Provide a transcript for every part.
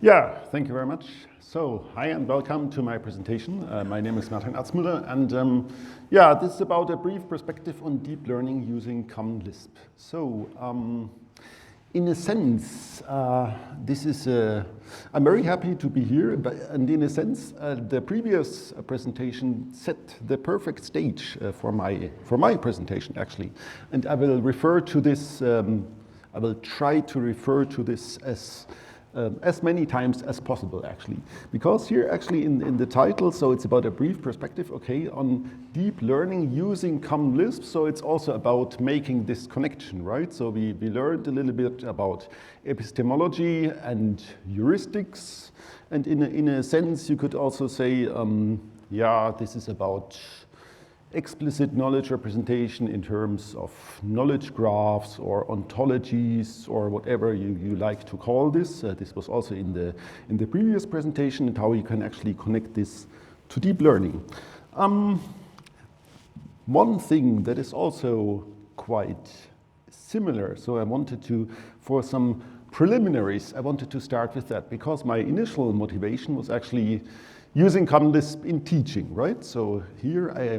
Yeah, thank you very much. So, hi and welcome to my presentation. My name is Martin Atzmueller, and yeah, this is about a brief perspective on deep learning using Common Lisp. So, in a sense, I'm very happy to be here, and in a sense, the previous presentation set the perfect stage for my presentation, actually. And I will refer to this, I will try to refer to this as many times as possible, actually. Because here, actually, in the title, so it's about a brief perspective, okay, on deep learning using Common Lisp. So it's also about making this connection, right? So we learned a little bit about epistemology and heuristics. And in a sense, you could also say, yeah, this is about explicit knowledge representation in terms of knowledge graphs or ontologies or whatever you like to call this. This was also in the previous presentation, and how you can actually connect this to deep learning. One thing that is also quite similar, so I wanted to, for some preliminaries, I wanted to start with that, because my initial motivation was actually using Common Lisp in teaching, right? So here I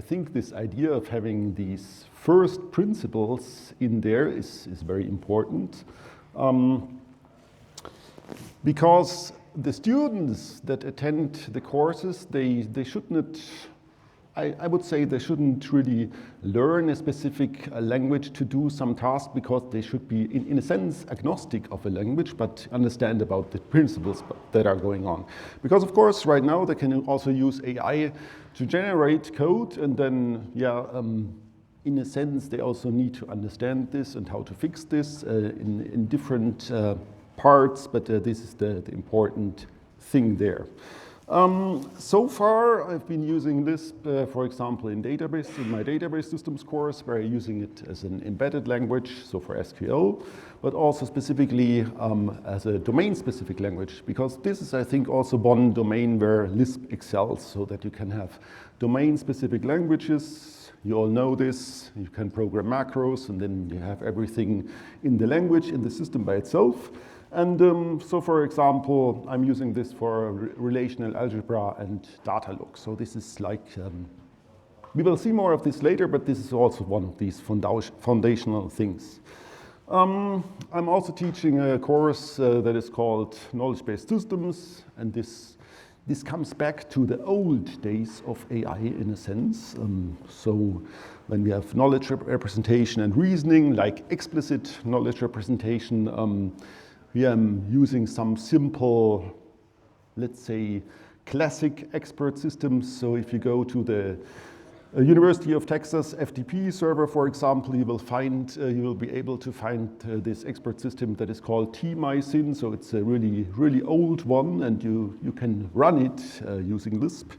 think this idea of having these first principles in there is very important, because the students that attend the courses, they should not, I would say they shouldn't really learn a specific language to do some task, because they should be, in a sense, agnostic of a language, but understand about the principles that are going on. Because, of course, right now they can also use AI to generate code, and then, yeah, in a sense, they also need to understand this and how to fix this in different parts, but this is the important thing there. So far, I've been using Lisp, for example, in my database systems course, where I'm using it as an embedded language, so for SQL, but also specifically as a domain-specific language, because this is, I think, also one domain where Lisp excels, so that you can have domain-specific languages. You all know this. You can program macros, and then you have everything in the language, in the system by itself. And so, for example, I'm using this for relational algebra and data look. So this is like, we will see more of this later, but this is also one of these foundational things. I'm also teaching a course that is called Knowledge-Based Systems, and this comes back to the old days of AI in a sense. So when we have knowledge representation and reasoning, like explicit knowledge representation, we are using some simple, let's say, classic expert systems. So if you go to the University of Texas FTP server, for example, you will be able to find this expert system that is called tmysin. So it's a really, really old one, and you can run it using Lisp.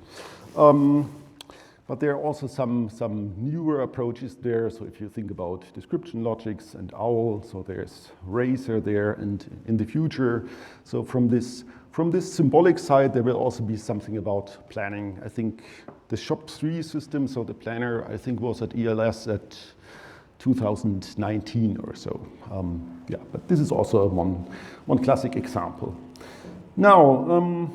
But there are also some newer approaches there. So if you think about description logics and OWL, so there's Razor there, and in the future, so from this symbolic side, there will also be something about planning. I think the SHOP3 system, so the planner, I think was at ELS at 2019 or so. Yeah, but this is also one classic example. Now,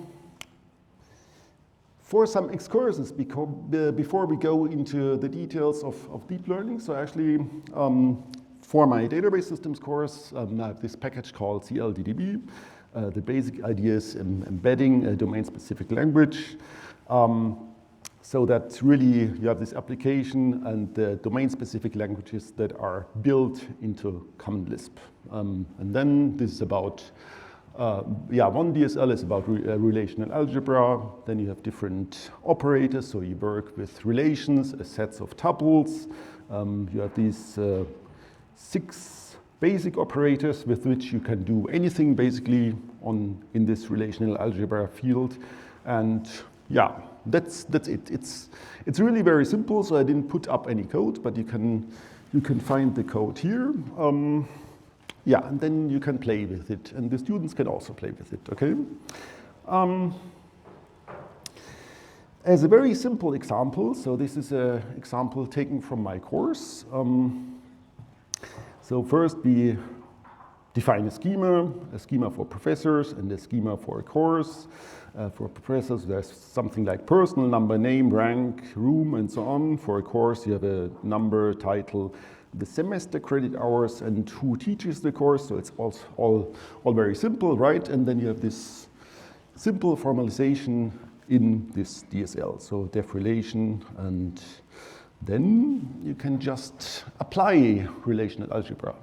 for some excursions, before we go into the details of deep learning, so actually for my database systems course, I have this package called CLDDB. The basic idea is embedding a domain-specific language, so that really you have this application and the domain-specific languages that are built into Common Lisp. And then this is about one DSL is about relational algebra. Then you have different operators, so you work with relations, sets of tuples. You have these 6 basic operators with which you can do anything basically in this relational algebra field. And yeah, that's it. It's really very simple. So I didn't put up any code, but you can find the code here. Yeah, and then you can play with it, and the students can also play with it, okay? As a very simple example, so this is an example taken from my course. So first we define a schema for professors and a schema for a course. For professors, there's something like personal number, name, rank, room, and so on. For a course, you have a number, title, the semester credit hours, and who teaches the course. So it's all very simple, right? And then you have this simple formalization in this DSL, so def relation, and then you can just apply relational algebra.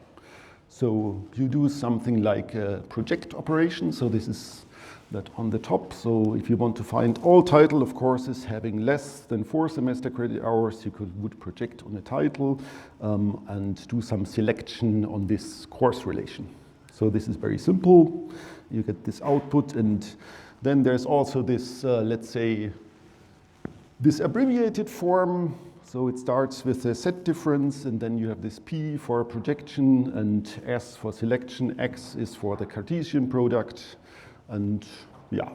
So you do something like a project operation. So this is that on the top. So if you want to find all title of courses having less than 4 semester credit hours, you would project on a title and do some selection on this course relation. So this is very simple. You get this output, and then there's also this, let's say, this abbreviated form. So it starts with a set difference, and then you have this P for projection and S for selection. X is for the Cartesian product. And yeah,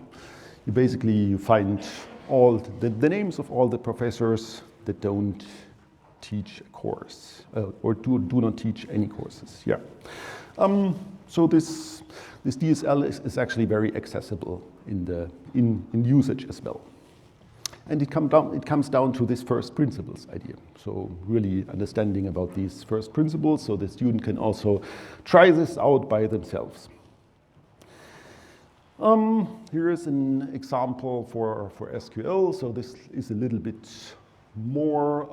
you find all the names of all the professors that don't teach a course or do not teach any courses. Yeah. So this DSL is actually very accessible in usage as well. And it comes down to this first principles idea. So really understanding about these first principles, so the student can also try this out by themselves. Here is an example for SQL. So this is a little bit more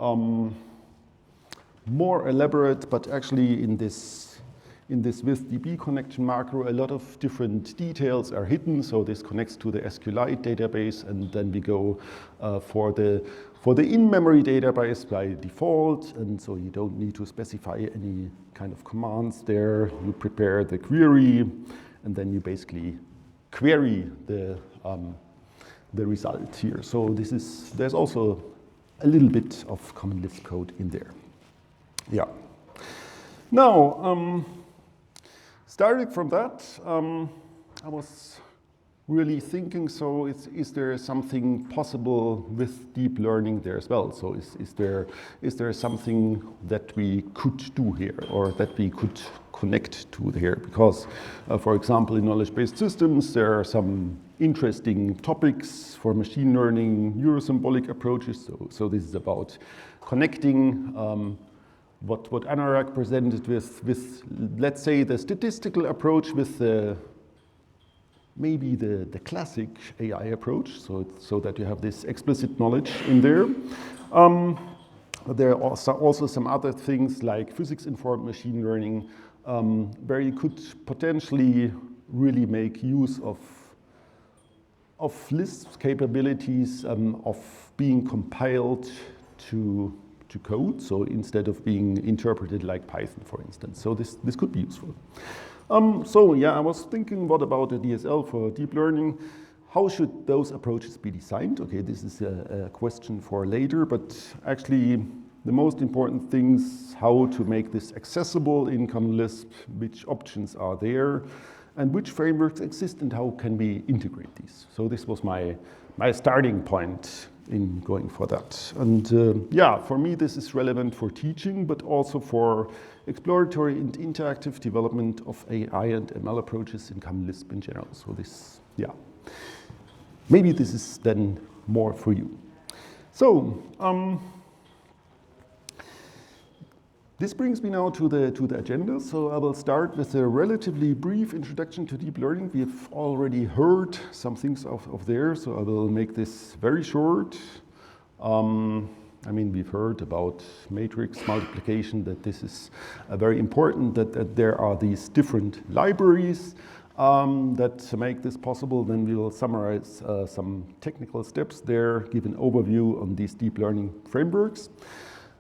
elaborate, but actually in this with DB connection macro, a lot of different details are hidden. So this connects to the SQLite database, and then we go for the in-memory database by default, and so you don't need to specify any kind of commands there. You prepare the query, and then you basically query the result here. So there's also a little bit of common Lisp code in there. Yeah. Now, starting from that, I was really thinking, so is there something possible with deep learning there as well? So is there something that we could do here, or that we could connect to here? Because, for example, in knowledge-based systems, there are some interesting topics for machine learning, neurosymbolic approaches. So this is about connecting what Anurag presented with, let's say, the statistical approach with maybe the classic AI approach, so that you have this explicit knowledge in there. There are also some other things like physics-informed machine learning, where you could potentially really make use of Lisp's capabilities of being compiled to code, so instead of being interpreted like Python, for instance. So this could be useful. So yeah, I was thinking, what about a DSL for deep learning? How should those approaches be designed? Okay, this is a question for later, but actually the most important things, how to make this accessible in Common Lisp, which options are there, and which frameworks exist, and how can we integrate these. So this was my starting point in going for that. And yeah, for me this is relevant for teaching, but also for exploratory and interactive development of AI and ML approaches in Common Lisp in general. So this, yeah, maybe this is then more for you. So this brings me now to the agenda. So I will start with a relatively brief introduction to deep learning. We have already heard some things of there, so I will make this very short. I mean, we've heard about matrix multiplication, that this is very important, that there are these different libraries that make this possible. Then we will summarize some technical steps there, give an overview on these deep learning frameworks.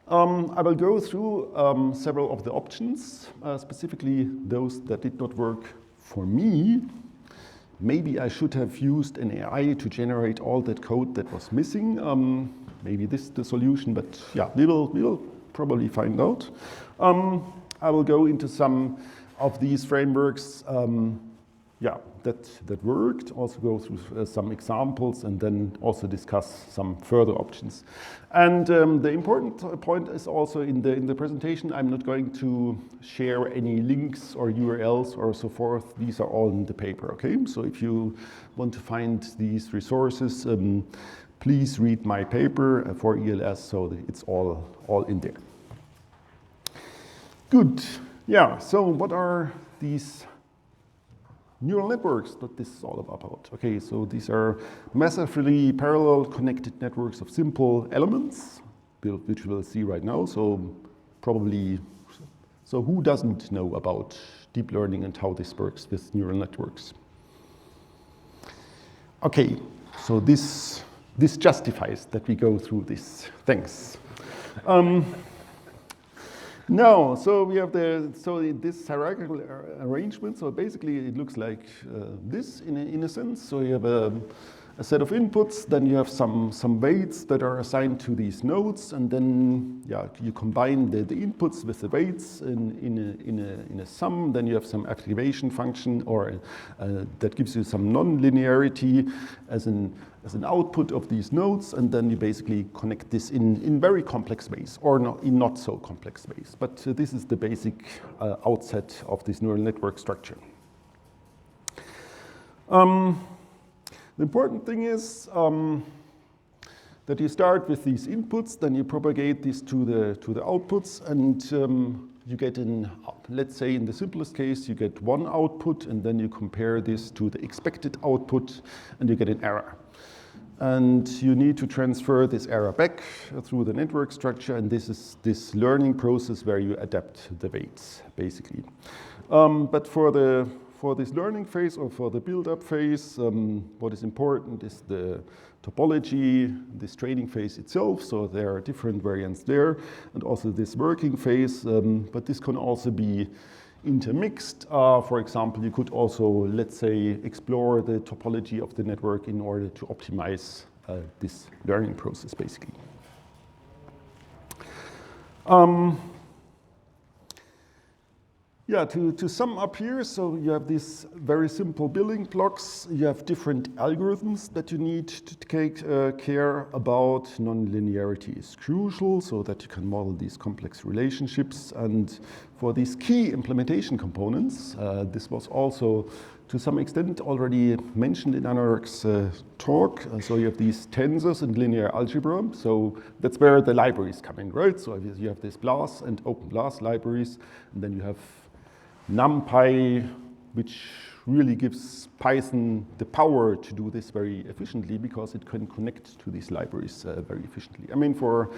I will go through several of the options, specifically those that did not work for me. Maybe I should have used an AI to generate all that code that was missing. Maybe this is the solution, but yeah, we will probably find out. I will go into some of these frameworks, yeah, that worked, also go through some examples, and then also discuss some further options. And the important point is also in the presentation, I'm not going to share any links or URLs or so forth. These are all in the paper, okay? So if you want to find these resources, please read my paper for ELS, so it's all in there. Good. Yeah, so what are these neural networks that this is all about? Okay, so these are massively parallel connected networks of simple elements, which we'll see right now. So who doesn't know about deep learning and how this works with neural networks? Okay, so this justifies that we go through this. Thanks. No, so we have this hierarchical arrangement. So basically, it looks like this in a sense. So you have a set of inputs, then you have some weights that are assigned to these nodes, and then you combine the inputs with the weights in a sum. Then you have some activation function, or that gives you some non-linearity as an output of these nodes, and then you basically connect this in very complex ways, or in not so complex ways. But this is the basic outset of this neural network structure. The important thing is that you start with these inputs, then you propagate this to the outputs, and you get let's say in the simplest case, you get one output, and then you compare this to the expected output, and you get an error. And you need to transfer this error back through the network structure, and this is this learning process where you adapt the weights, basically. But for this learning phase, or for the build-up phase, what is important is the topology, this training phase itself. So there are different variants there, and also this working phase, but this can also be intermixed. For example, you could also, let's say, explore the topology of the network in order to optimize this learning process, basically. To sum up here, so you have these very simple building blocks. You have different algorithms that you need to take care about. Nonlinearity is crucial so that you can model these complex relationships. And for these key implementation components, this was also to some extent already mentioned in Anurag's talk. So you have these tensors and linear algebra. So that's where the libraries come in, right? So you have this BLAS and OpenBLAS libraries, and then you have NumPy, which really gives Python the power to do this very efficiently because it can connect to these libraries very efficiently. I mean, for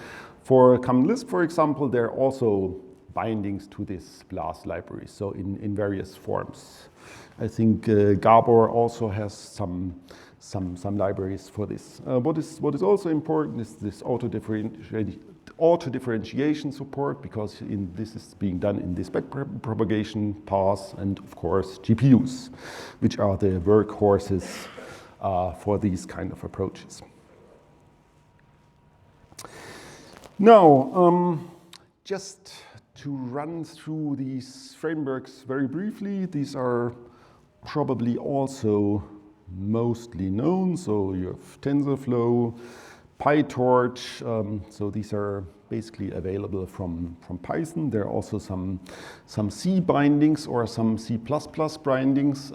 Common Lisp, for example, there are also bindings to this BLAS library, so in various forms. I think Gabor also has some libraries for this. What is also important is this auto-differentiation support, because this is being done in this backpropagation path, and of course GPUs, which are the workhorses for these kind of approaches. Now, just to run through these frameworks very briefly, these are probably also mostly known. So you have TensorFlow, PyTorch, so these are basically available from Python. There are also some C bindings or some C++ bindings.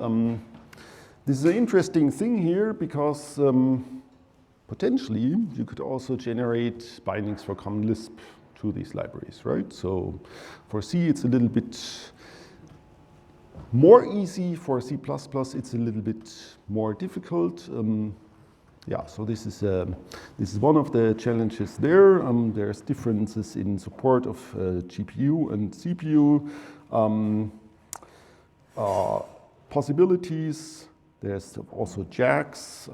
This is an interesting thing here because potentially you could also generate bindings for Common Lisp to these libraries, right? So for C it's a little bit more easy. For C++ it's a little bit more difficult. So this is one of the challenges there. There's differences in support of GPU and CPU possibilities. There's also JAX,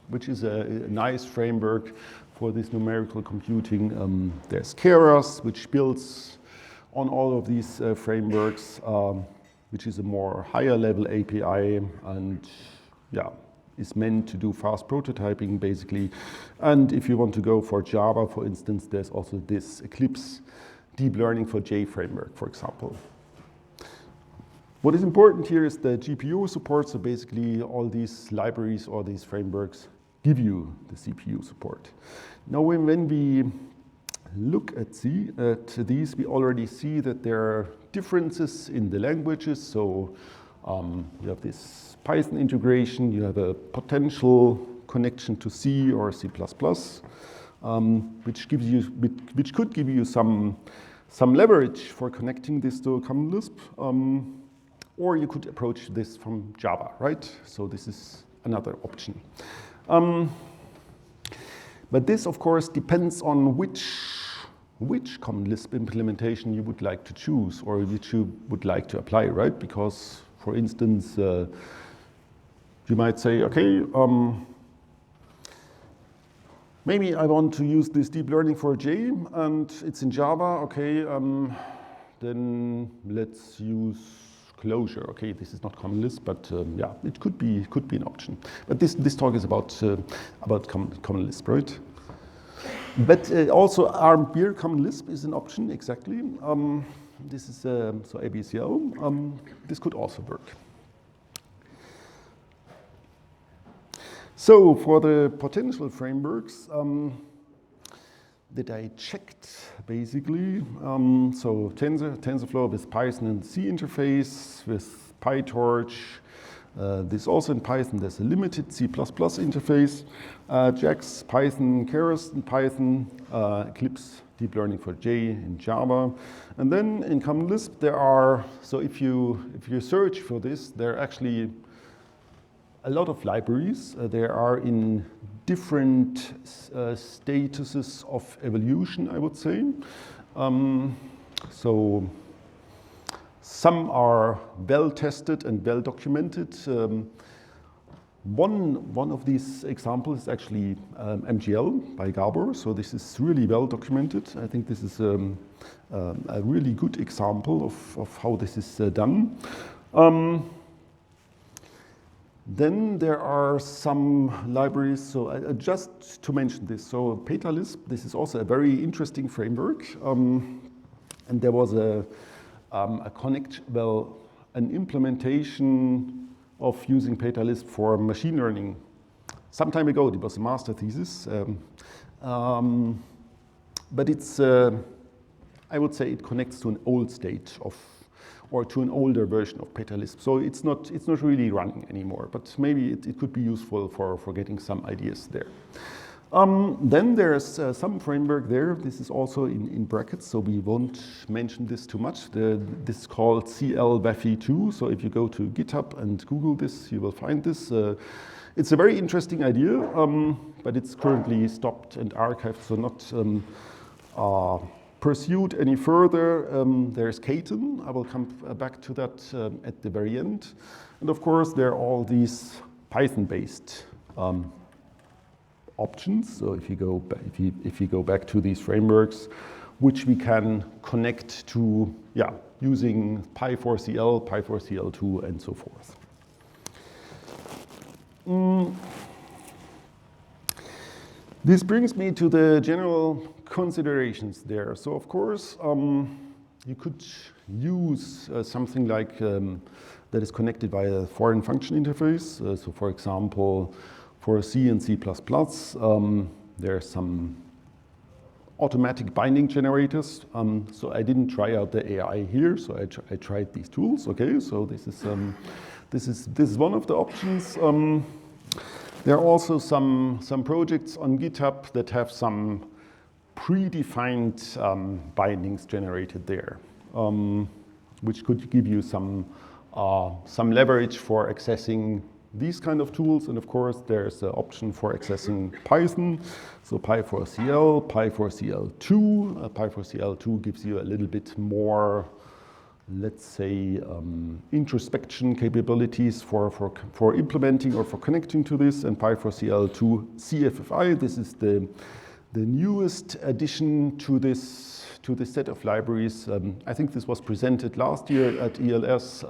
which is a nice framework for this numerical computing. There's Keras, which builds on all of these frameworks, which is a more higher level API, and is meant to do fast prototyping, basically. And if you want to go for Java, for instance, there's also this Eclipse Deep Learning for J framework, for example. What is important here is the GPU support, so basically all these libraries or these frameworks give you the CPU support. Now when we look at these, we already see that there are differences in the languages. So you have this Python integration, you have a potential connection to C or C++, which could give you some leverage for connecting this to Common Lisp, or you could approach this from Java, right? So this is another option. But this, of course, depends on which Common Lisp implementation you would like to choose or which you would like to apply, right? Because, for instance, you might say, okay, maybe I want to use this deep learning for J and it's in Java, okay, then let's use Closure. Okay, this is not Common Lisp, but yeah, it could be an option. But this talk is about Common Lisp, right? But also ARM-Beer Common Lisp is an option, exactly. This is so ABCL. This could also work. So for the potential frameworks that I checked, basically, so TensorFlow with Python and C interface, with PyTorch. This also in Python, there's a limited C++ interface. JAX, Python, Keras in Python, Eclipse, deep learning for J in Java. And then in Common Lisp, there are, so if you search for this, there are actually a lot of libraries. There are in different statuses of evolution, I would say. So some are well tested and well documented. One of these examples is actually MGL by Gabor. So this is really well documented. I think this is a really good example of how this is done. Then there are some libraries, so just to mention this, so PetaLisp, this is also a very interesting framework, and there was an implementation of using PetaLisp for machine learning. Some time ago, it was a master thesis, but it's, I would say it connects to an old state of, or to an older version of PetaLisp. So it's not really running anymore, but maybe it could be useful for getting some ideas there. Then there's some framework there. This is also in brackets, so we won't mention this too much. This is called CLWAFI2. So if you go to GitHub and Google this, you will find this. It's a very interesting idea, but it's currently stopped and archived, so not pursued any further. There's Kayton. I will come back to that at the very end. And of course, there are all these Python-based options. So if you go back to these frameworks, which we can connect to, using Py4CL, Py4CL2, and so forth. This brings me to the general considerations there. So of course, you could use something like that is connected by a foreign function interface. So for example, for C and C++, there are some automatic binding generators. So I didn't try out the AI here, so I tried these tools. Okay, so this is one of the options. There are also some projects on GitHub that have some predefined bindings generated there, which could give you some leverage for accessing these kind of tools. And of course, there's an option for accessing Python. So Py4CL, Py4CL2. Py4CL2 gives you a little bit more, let's say, introspection capabilities for implementing or for connecting to this. And Py4CL2 CFFI, this is the newest addition to this set of libraries. I think this was presented last year at ELS.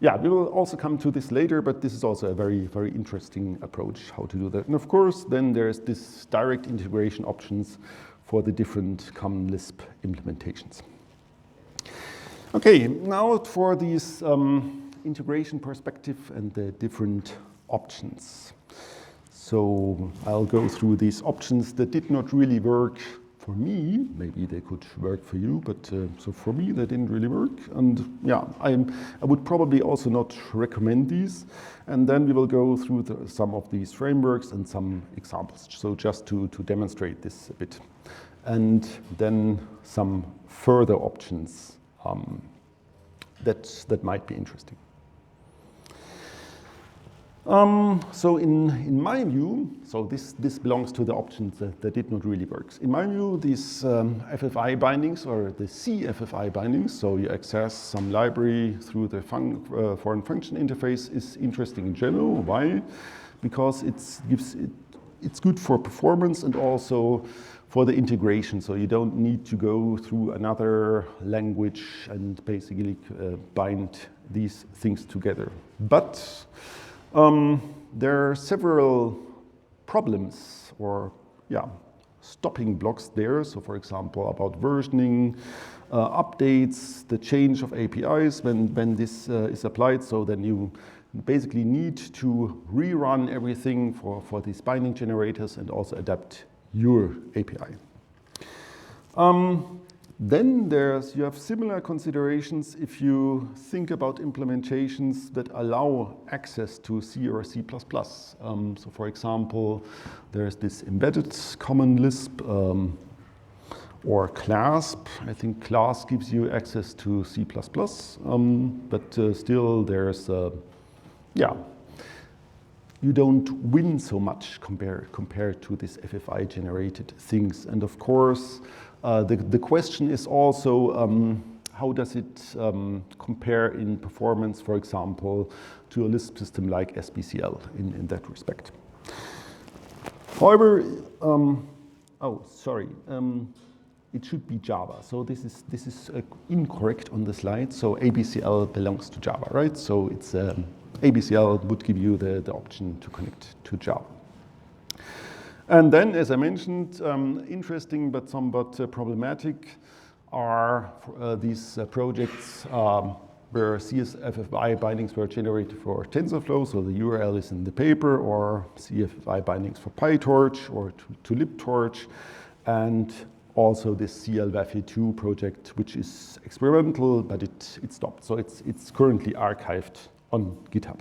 We will also come to this later, but this is also a very, very interesting approach how to do that. And of course, then there's this direct integration options for the different Common Lisp implementations. Okay, now for this integration perspective and the different options. So I'll go through these options that did not really work for me. Maybe they could work for you, but so for me they didn't really work. And yeah, I would probably also not recommend these. And then we will go through some of these frameworks and some examples. So just to demonstrate this a bit. And then some further options that might be interesting. So in my view, so this belongs to the options that did not really work. In my view, these FFI bindings or the CFFI bindings, so you access some library through the foreign function interface, is interesting in general. Why? Because it's good for performance and also for the integration. So you don't need to go through another language and basically bind these things together. But there are several problems or stopping blocks there. So for example, about versioning, updates, the change of APIs when this is applied. So then you basically need to rerun everything for these binding generators and also adapt your API. Then you have similar considerations if you think about implementations that allow access to C or C++. So for example, there's this embedded common Lisp or Clasp. I think Clasp gives you access to C++, but still there's, you don't win so much compared to this FFI generated things. And of course, the question is also how does it compare in performance, for example, to a Lisp system like SBCL in that respect. However, it should be Java. So this is incorrect on the slide. So ABCL belongs to Java, right? So it's ABCL would give you the option to connect to Java. And then, as I mentioned, interesting but somewhat problematic are these projects where CSFFI bindings were generated for TensorFlow, so the URL is in the paper, or CFFI bindings for PyTorch or to libtorch, and also this CLWAFE2 project, which is experimental, but it stopped. So it's currently archived on GitHub.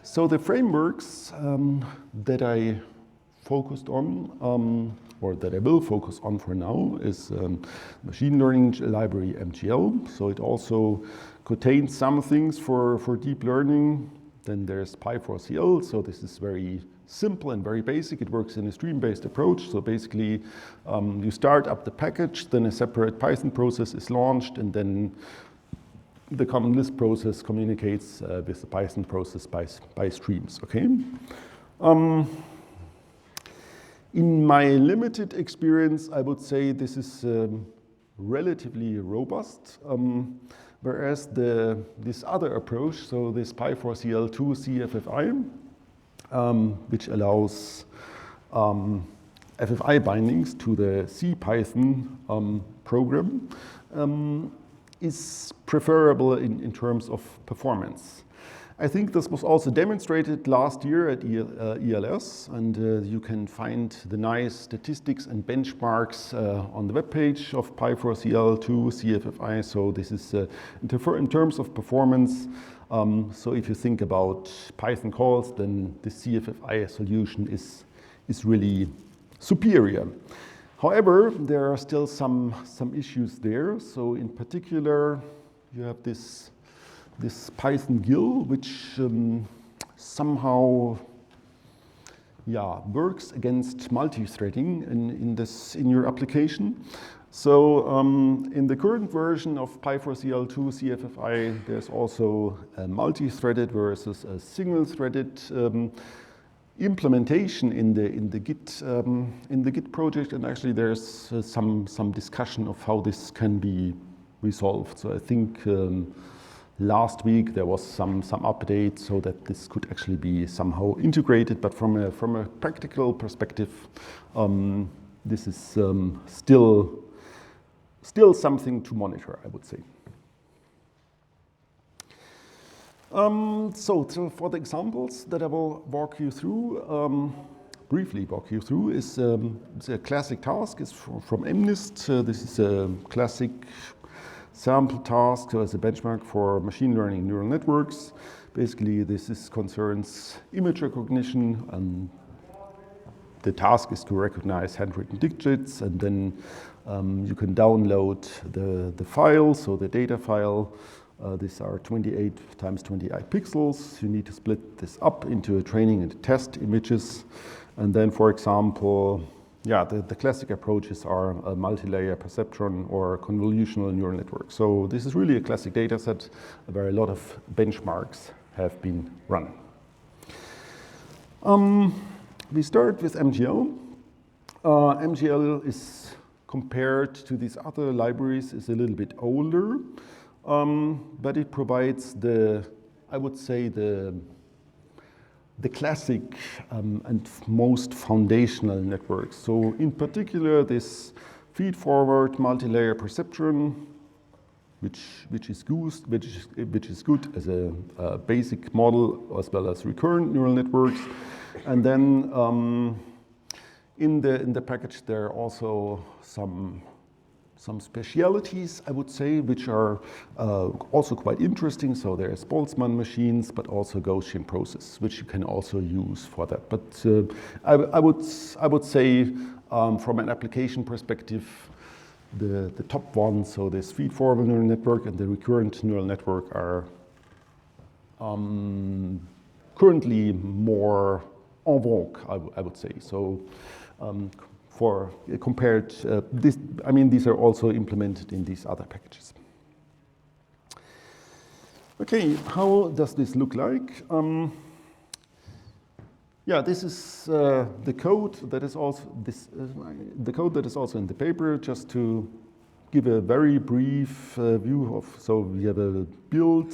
So the frameworks that I focused on, or that I will focus on for now, is machine learning library MGL. So it also contains some things for deep learning. Then there's Py4CL. So this is very simple and very basic. It works in a stream-based approach. So basically, you start up the package, then a separate Python process is launched, and then the common Lisp process communicates with the Python process by streams, okay? In my limited experience, I would say this is relatively robust, whereas this other approach, so this Py4CL2 CFFI, which allows FFI bindings to the CPython program, is preferable in terms of performance. I think this was also demonstrated last year at ELS, and you can find the nice statistics and benchmarks on the webpage of Py4CL2 CFFI. So this is in terms of performance. So if you think about Python calls, then the CFFI solution is really superior. However, there are still some issues there. So in particular, you have this Python GIL, which somehow works against multi-threading in your application. So in the current version of Py4CL2 CFFI, there's also a multi-threaded versus a single-threaded implementation in the Git project, and actually there's some discussion of how this can be resolved. So I think last week there was some update so that this could actually be somehow integrated, but from a practical perspective, this is still still something to monitor, I would say. So for the examples that I will walk you through, briefly walk you through, is it's a classic task. It's from MNIST. This is a classic sample task as a benchmark for machine learning neural networks. Basically, this concerns image recognition, and the task is to recognize handwritten digits, and then you can download the file, so the data file. These are 28 times 28 pixels. You need to split this up into a training and test images. And then, for example, the classic approaches are a multi-layer perceptron or convolutional neural network. So this is really a classic data set where a lot of benchmarks have been run. We start with MGL. MGL is, compared to these other libraries, is a little bit older. But it provides I would say, the classic and most foundational networks. So in particular, this feed-forward multi-layer perceptron, which is good as a basic model as well as recurrent neural networks. And then in the package, there are also some specialities, I would say, which are also quite interesting. So there's Boltzmann machines, but also Gaussian process, which you can also use for that. But I would say from an application perspective, the top one, so this feed-forward neural network and the recurrent neural network are currently more en vogue, I would say. So for compared this, I mean, these are also implemented in these other packages. Okay, how does this look like? This is the code that is also the code that is also in the paper. Just to give a very brief view of, so we have a build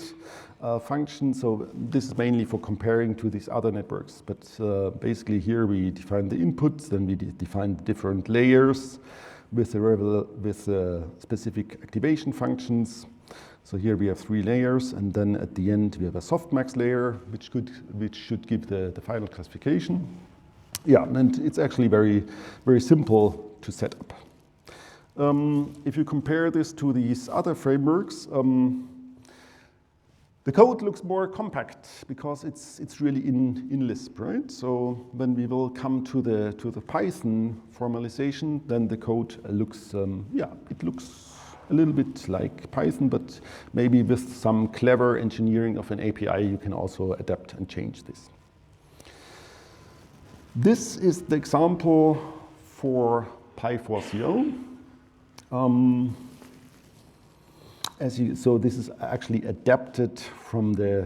function. So this is mainly for comparing to these other networks. But basically here we define the inputs, then we define the different layers with specific activation functions. So here we have 3 layers, and then at the end we have a softmax layer, which should give the final classification. Yeah, and it's actually very, very simple to set up. If you compare this to these other frameworks, the code looks more compact because it's really in Lisp, right? So when we will come to the Python formalization, then the code looks it looks a little bit like Python, but maybe with some clever engineering of an API, you can also adapt and change this. This is the example for Py4CL. So this is actually adapted from the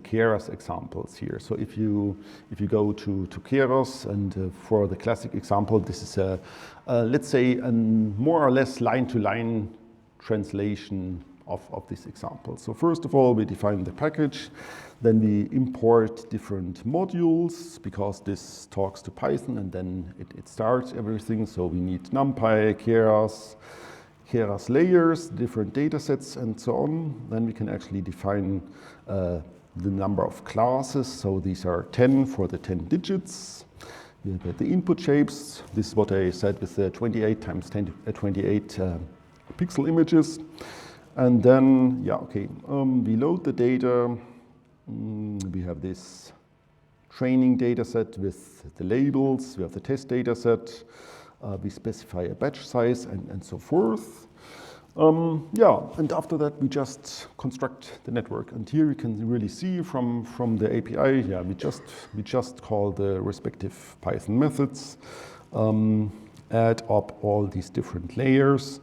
Keras examples here. So if you go to Keras, and for the classic example, this is let's say a more or less line-to-line translation of this example. So first of all, we define the package, then we import different modules because this talks to Python, and then it starts everything. So we need NumPy, Keras layers, different data sets, and so on. Then we can actually define the number of classes. So these are 10 for the 10 digits. We have the input shapes. This is what I said with the 28 times 28 pixel images. And then, we load the data. We have this training data set with the labels. We have the test data set. We specify a batch size and so forth. And after that, we just construct the network. And here you can really see from the API, we just call the respective Python methods, add up all these different layers,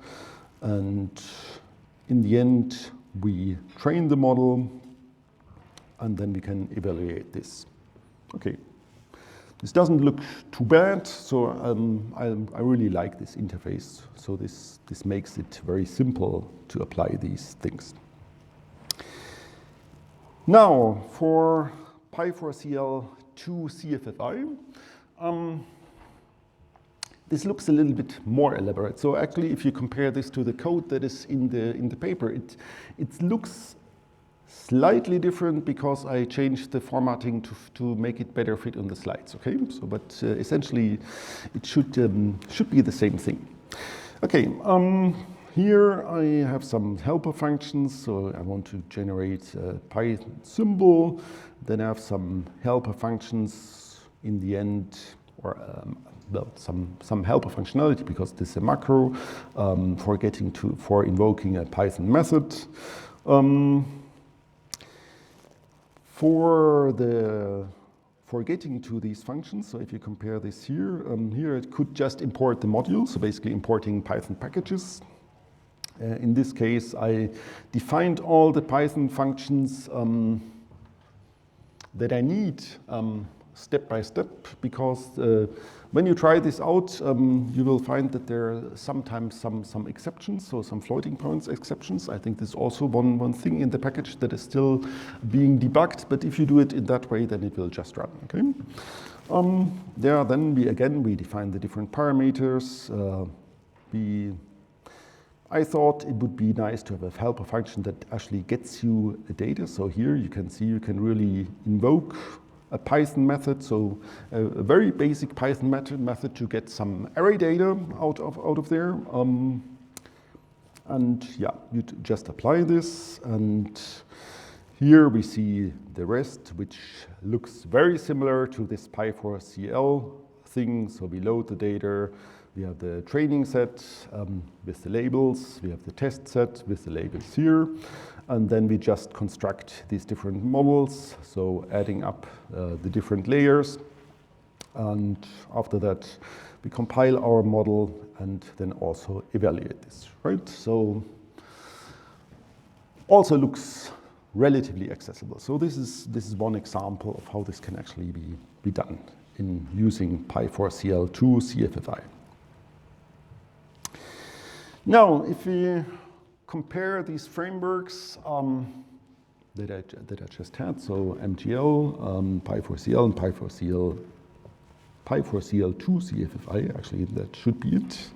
and in the end, we train the model, and then we can evaluate this. Okay. This doesn't look too bad, so I really like this interface. So this makes it very simple to apply these things. Now, for Py4CL2 CFFI, this looks a little bit more elaborate. So actually, if you compare this to the code that is in the paper, it looks slightly different because I changed the formatting to make it better fit on the slides. Okay, so but essentially, it should be the same thing. Okay, here I have some helper functions. So I want to generate a Python symbol. Then I have some helper functions in the end, or well, some helper functionality because this is a macro for invoking a Python method. For getting to these functions, so if you compare this here, here it could just import the module, so basically importing Python packages. In this case, I defined all the Python functions that I need step by step, because when you try this out, you will find that there are sometimes some exceptions, so some floating points exceptions. I think this is also one thing in the package that is still being debugged, but if you do it in that way, then it will just run, okay? Then we define the different parameters. I thought it would be nice to have a helper function that actually gets you the data. So here you can see you can really invoke a Python method, so a very basic Python method to get some array data out of there. And yeah, you just apply this, and here we see the rest, which looks very similar to this Py4CL thing. So we load the data, we have the training set with the labels, we have the test set with the labels here, and then we just construct these different models, so adding up the different layers. And after that, we compile our model and then also evaluate this, right? So also looks relatively accessible. So this is one example of how this can actually be done in using Py4CL2 CFFI. Now, if we compare these frameworks that I just had, so MGL, Py4CL, and Py4CL2 CFFI, actually that should be it.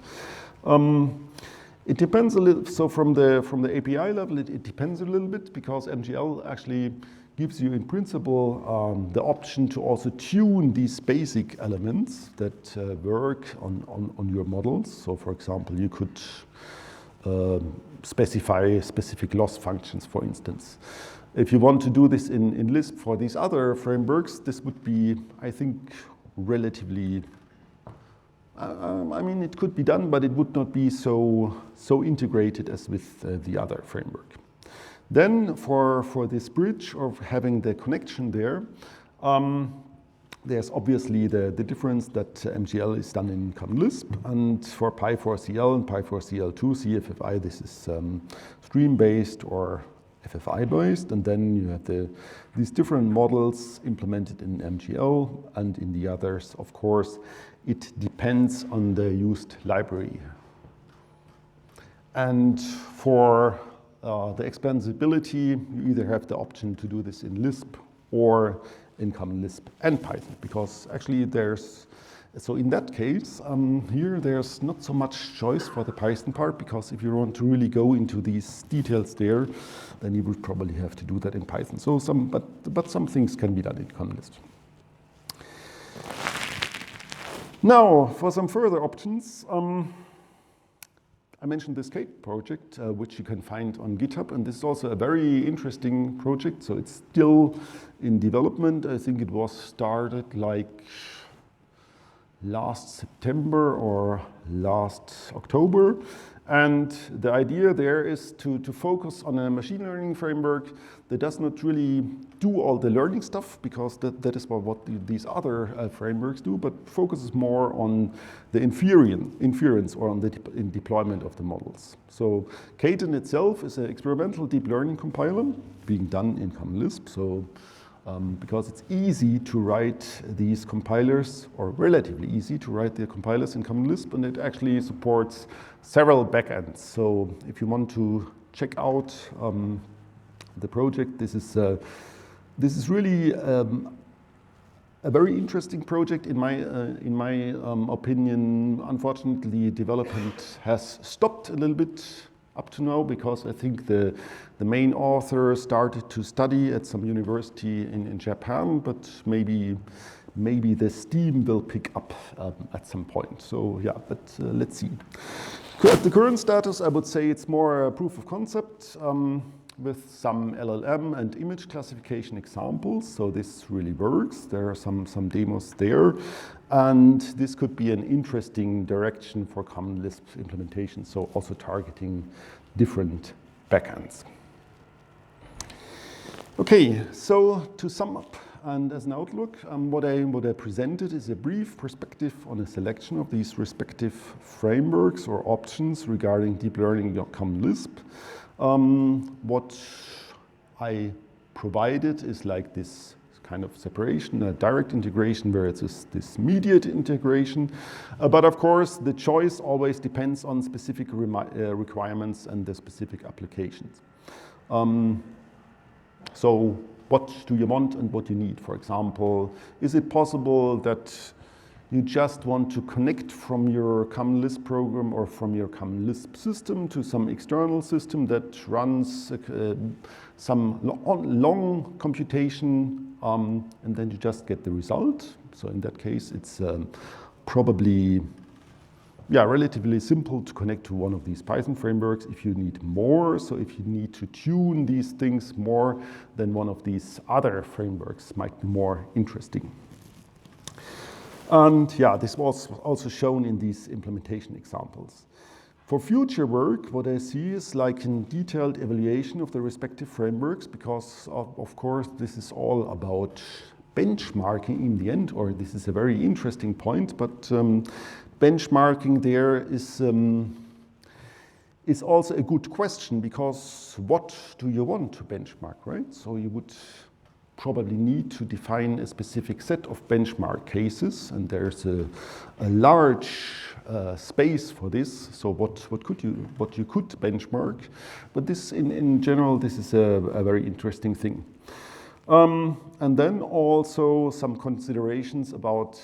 It depends a little. So from the API level, it depends a little bit, because MGL actually gives you in principle the option to also tune these basic elements that work on your models. So for example, you could specify specific loss functions, for instance. If you want to do this in Lisp for these other frameworks, this would be, I think, relatively, I mean, it could be done, but it would not be so integrated as with the other framework. Then for this bridge of having the connection there, there's obviously the difference that MGL is done in Common Lisp, and for Py4CL and Py4CL2 CFFI, this is stream-based or FFI-based, and then you have these different models implemented in MGL, and in the others, of course, it depends on the used library. And for the expansibility, you either have the option to do this in Lisp or in Common Lisp and Python, because actually so in that case, here there's not so much choice for the Python part, because if you want to really go into these details there, then you would probably have to do that in Python. So but some things can be done in Common Lisp. Now, for some further options, I mentioned this Kate project, which you can find on GitHub, and this is also a very interesting project. So it's still in development. I think it was started like last September or last October. And the idea there is to focus on a machine learning framework that does not really do all the learning stuff, because that is what these other frameworks do, but focuses more on the inference or on the deployment of the models. So Kate itself is an experimental deep learning compiler being done in Common Lisp. So because it's easy to write these compilers, or relatively easy to write the compilers in Common Lisp, and it actually supports several backends. So if you want to check out the project, this is really a a very interesting project in my opinion. Unfortunately, development has stopped a little bit up to now because I think the main author started to study at some university in Japan, but maybe the steam will pick up at some point. So yeah, but let's see. At the current status, I would say it's more a proof of concept with some LLM and image classification examples. So this really works. There are some demos there. And this could be an interesting direction for Common Lisp implementation. So also targeting different backends. Okay, so to sum up, and as an outlook, what I presented is a brief perspective on a selection of these respective frameworks or options regarding deep learning Common Lisp. What I provided is like this kind of separation, a direct integration where it's this mediate integration. But of course, the choice always depends on specific requirements and the specific applications. So what do you want and what you need? For example, is it possible that you just want to connect from your Common Lisp program or from your Common Lisp system to some external system that runs some long computation, and then you just get the result? So in that case, it's probably relatively simple to connect to one of these Python frameworks. If you need more, so if you need to tune these things more, then one of these other frameworks might be more interesting. And yeah, this was also shown in these implementation examples. For future work, what I see is like a detailed evaluation of the respective frameworks, because of course this is all about benchmarking in the end, or this is a very interesting point, but benchmarking there is also a good question, because what do you want to benchmark, right? So you would probably need to define a specific set of benchmark cases, and there's a large space for this. So what you could benchmark, but this in general, this is a very interesting thing. And then also some considerations about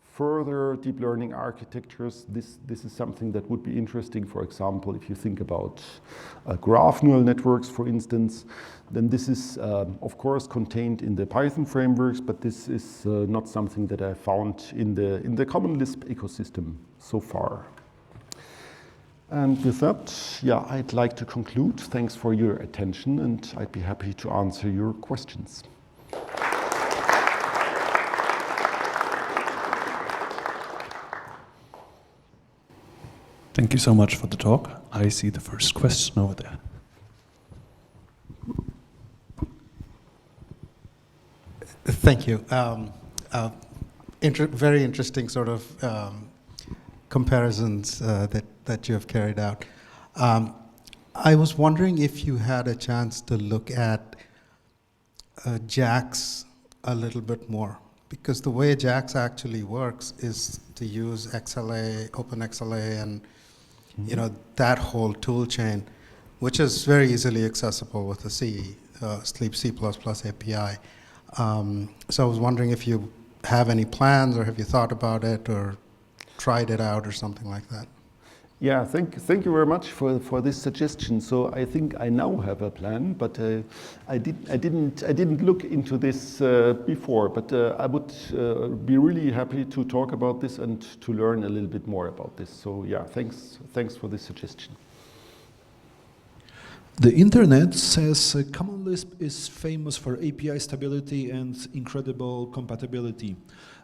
further deep learning architectures. This is something that would be interesting. For example, if you think about graph neural networks, for instance, then this is of course contained in the Python frameworks, but this is not something that I found in the Common Lisp ecosystem so far. And with that, yeah, I'd like to conclude. Thanks for your attention, and I'd be happy to answer your questions. Thank you so much for the talk. I see the first question over there. Thank you. Very interesting sort of comparisons that you have carried out. I was wondering if you had a chance to look at JAX a little bit more, because the way JAX actually works is to use XLA, OpenXLA, and that whole tool chain, which is very easily accessible with the C API. So I was wondering if you have any plans, or have you thought about it, or tried it out, or something like that? Yeah, thank you very much for this suggestion. So I think I now have a plan, but I didn't look into this before. But I would be really happy to talk about this and to learn a little bit more about this. So yeah, thanks for this suggestion. The internet says Common Lisp is famous for API stability and incredible compatibility.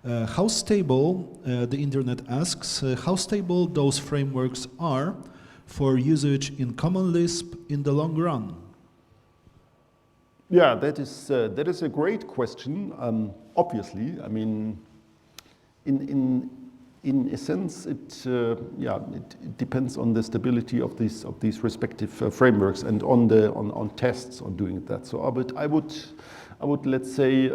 How stable, the internet asks, how stable those frameworks are for usage in Common Lisp in the long run? Yeah, that is a great question. Obviously, I mean, in a sense, it depends on the stability of these respective frameworks and on tests on doing that. So I would let's say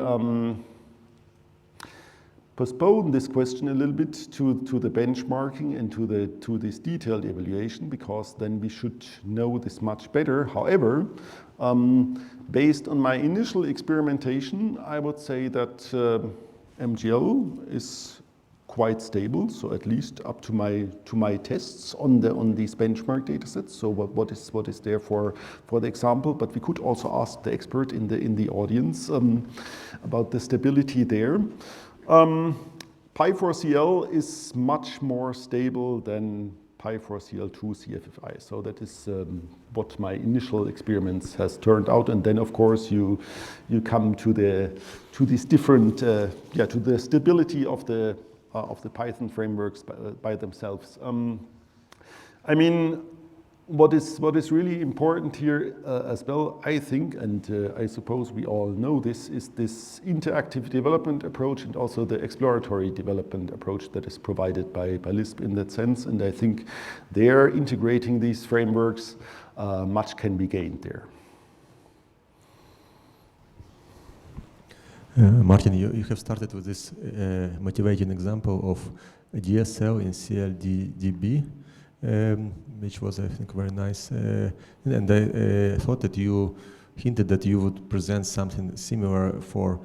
postpone this question a little bit to the benchmarking and to this detailed evaluation, because then we should know this much better. However, based on my initial experimentation, I would say that MGL is quite stable, so at least up to my tests on these benchmark datasets. So what is there for the example? But we could also ask the expert in the audience about the stability there. Pi4CL is much more stable than Pi4CL2 CFFI. So that is what my initial experiments has turned out. And then of course you come to these different to the stability of the Python frameworks by themselves. I mean, what is really important here as well, I think, and I suppose we all know this, is this interactive development approach and also the exploratory development approach that is provided by Lisp in that sense. And I think they're integrating these frameworks, much can be gained there. Martin, you have started with this motivating example of a DSL in CLDB, which was, I think, very nice. And I thought that you hinted that you would present something similar for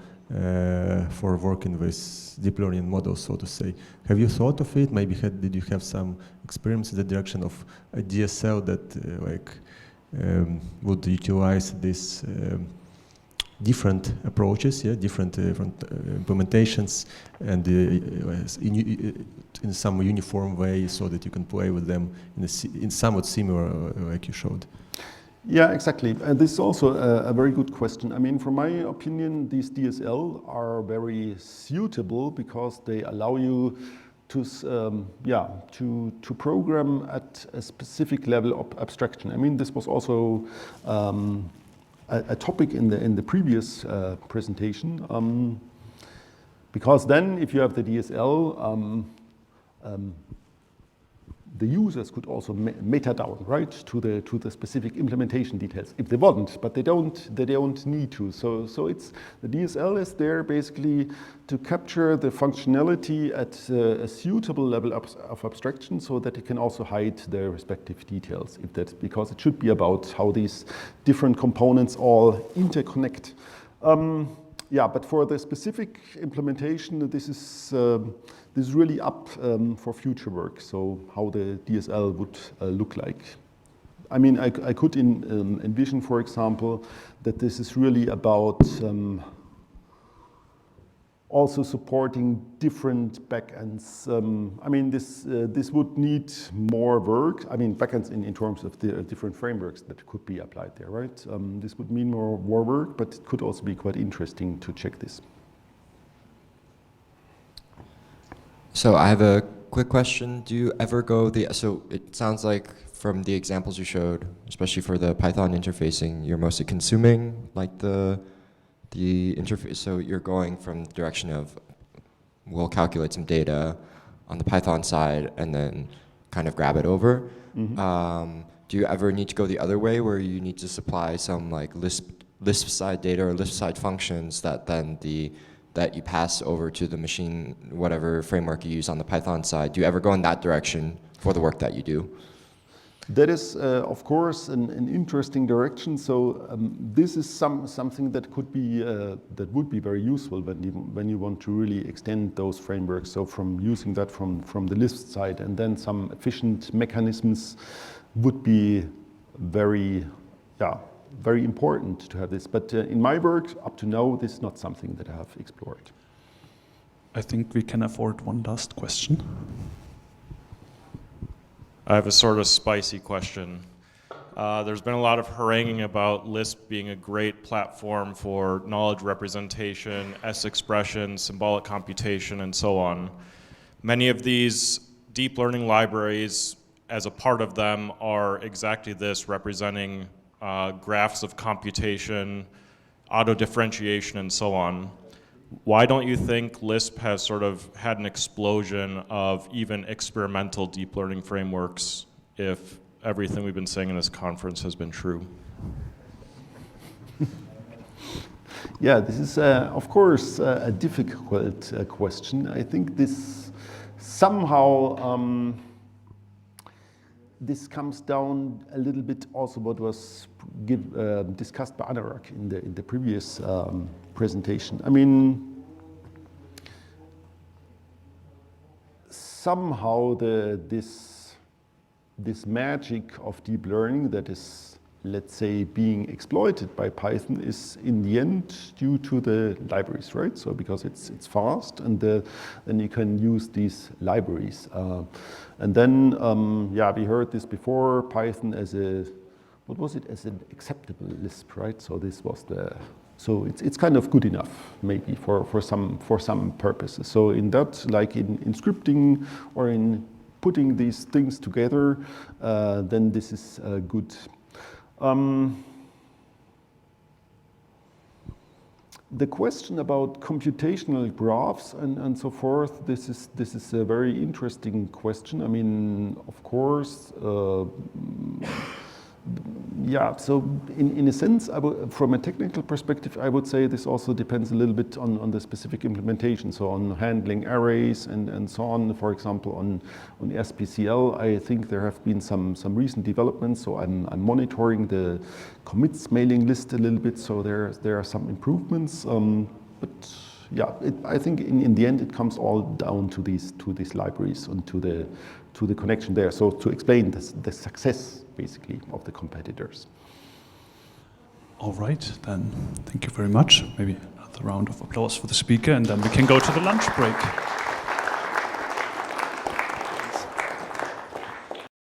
working with deep learning models, so to say. Have you thought of it? Maybe did you have some experiments in the direction of a DSL that would utilize this different approaches, different implementations, and in some uniform way, so that you can play with them in somewhat similar, like you showed. Yeah, exactly. And this is also a very good question. I mean, from my opinion, these DSL are very suitable because they allow you to program at a specific level of abstraction. I mean, this was also a topic in the previous presentation, because then if you have the DSL, the users could also meta down, right, to the specific implementation details if they want, but they don't need to. So it's the DSL is there basically to capture the functionality at a suitable level of abstraction, so that it can also hide the respective details, because it should be about how these different components all interconnect. But for the specific implementation, this is really up for future work, so how the DSL would look like. I mean, I could envision, for example, that this is really about also supporting different backends. I mean, this would need more work. I mean, backends in terms of the different frameworks that could be applied there, right? This would mean more work, but it could also be quite interesting to check this. So I have a quick question. Do you ever go so it sounds like from the examples you showed, especially for the Python interfacing, you're mostly consuming like the interface. So you're going from the direction of, we'll calculate some data on the Python side and then kind of grab it over. Mm-hmm. Do you ever need to go the other way where you need to supply some like Lisp side data or Lisp side functions that then that you pass over to the machine, whatever framework you use on the Python side? Do you ever go in that direction for the work that you do? That is, of course, an interesting direction. So this is something that could be that would be very useful when you want to really extend those frameworks. So from using that from the Lisp side, and then some efficient mechanisms would be very important to have this. But in my work, up to now, this is not something that I have explored. I think we can afford one last question. I have a sort of spicy question. There's been a lot of haranguing about Lisp being a great platform for knowledge representation, S-expression, symbolic computation, and so on. Many of these deep learning libraries, as a part of them, are exactly this, representing graphs of computation, auto-differentiation, and so on. Why don't you think Lisp has sort of had an explosion of even experimental deep learning frameworks if everything we've been saying in this conference has been true? Yeah, this is, of course, a difficult question. I think this somehow this comes down a little bit also what was discussed by Anurag in the previous presentation. I mean, somehow this magic of deep learning that is, let's say, being exploited by Python is in the end due to the libraries, right? So because it's fast, and then you can use these libraries. And then, we heard this before, Python as a, what was it, as an acceptable Lisp, right? So this was so it's kind of good enough, maybe for some purposes. So in that, like in scripting or in putting these things together, then this is good. The question about computational graphs and so forth, this is a very interesting question. I mean, of course, so in a sense, from a technical perspective, I would say this also depends a little bit on the specific implementation. So on handling arrays and so on. For example, on SPCL, I think there have been some recent developments. So I'm monitoring the commits mailing list a little bit. So there are some improvements. But yeah, I think in the end it comes all down to these libraries and to the connection there. So to explain the success basically of the competitors. All right, then thank you very much. Maybe another round of applause for the speaker, and then we can go to the lunch break.